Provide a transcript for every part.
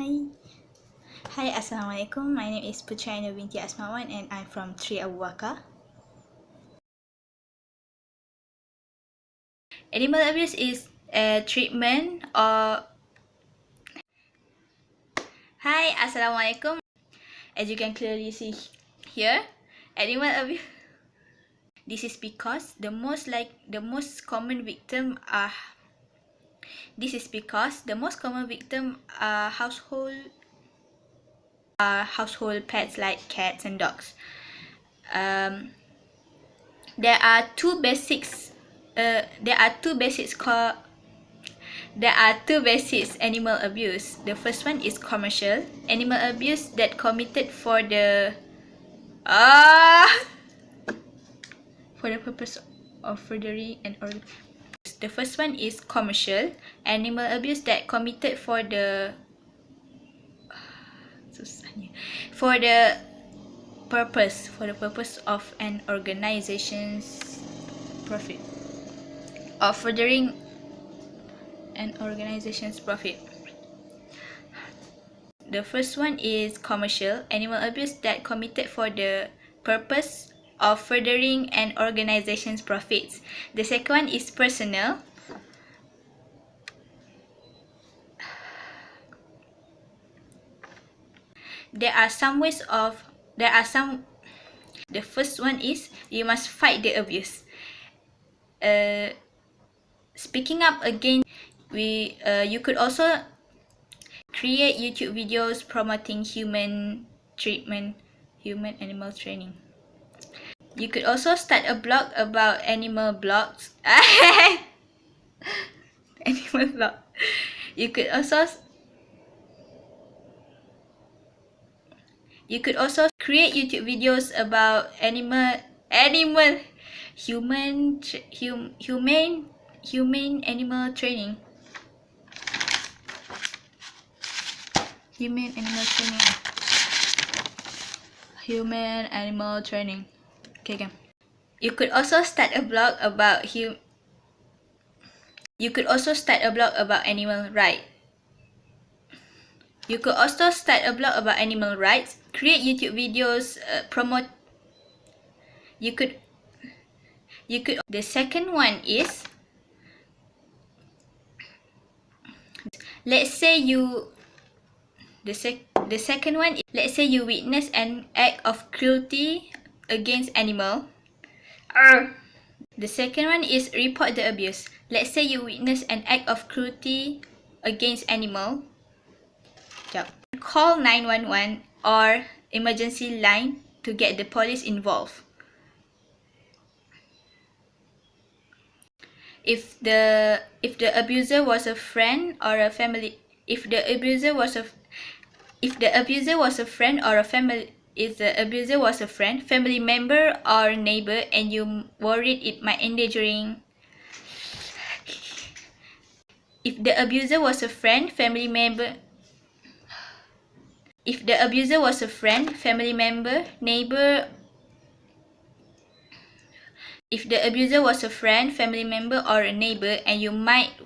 Hi. Hi, Assalamualaikum. My name is Putra Aina binti Asmawan and I'm from 3 Abu Bakar. Animal abuse is a treatment or... Hi, Assalamualaikum. As you can clearly see here, animal abuse... This is because the most common victim are... This is because the most common victim are household pets like cats and dogs. There are two basics animal abuse. The first one is commercial animal abuse that committed for the purpose of furthering and organ. The first one is commercial animal abuse that committed for the purpose of an organization's profit, or furthering an organization's profit. The first one is commercial animal abuse that committed for the purpose of furthering an organization's profits. The second one is personal. The first one is you must fight the abuse. Speaking up against, you could also create YouTube videos promoting human animal training. You could also start a blog about animal blogs. Animal blog. You could also create YouTube videos about humane animal training. Human animal training. Okay. You could also start a blog about animal rights. You could also start a blog about animal rights, create YouTube videos, promote. The second one is, let's say you witness an act of cruelty against animal. The second one is report the abuse. Let's say you witness an act of cruelty against animal. Call 911 or emergency line to get the police involved. If the abuser was a friend or a family, if the abuser was a family member or neighbor, and you worried it might endangering. If the abuser was a friend, family member, neighbor. If the abuser was a friend, family member, or a neighbor, and you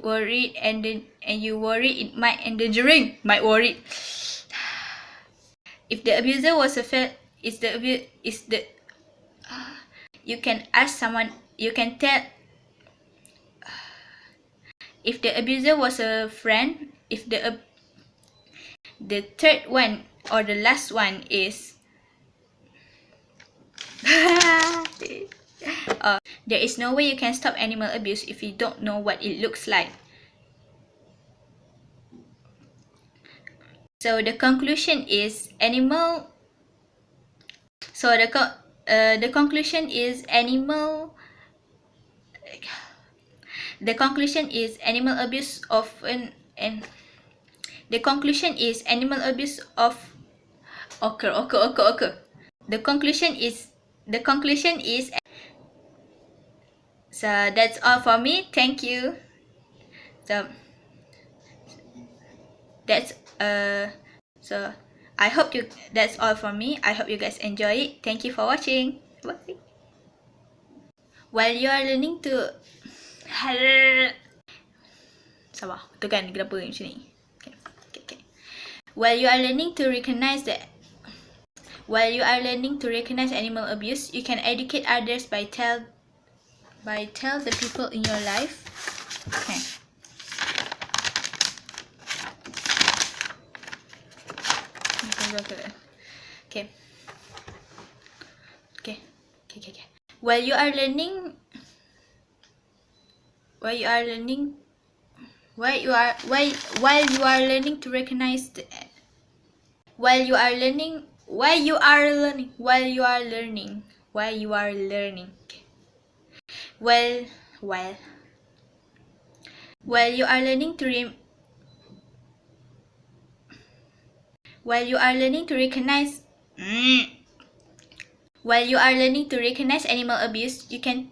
worry it might endangering. If the abuser was you can ask someone. You can tell. If the abuser was a friend, the third one or the last one is there is no way you can stop animal abuse if you don't know what it looks like. So the conclusion is animal abuse often occur. The conclusion is so that's all for me. Thank you. So that's all for me. I hope you guys enjoy it. Thank you for watching. Bye. While you are learning to sabar, betul kan kenapa macam ni? Okay. While you are learning to recognize animal abuse, you can educate others by tell the people in your life. Okay. Okay. While you are learning to recognize while you are learning to recognize animal abuse, you can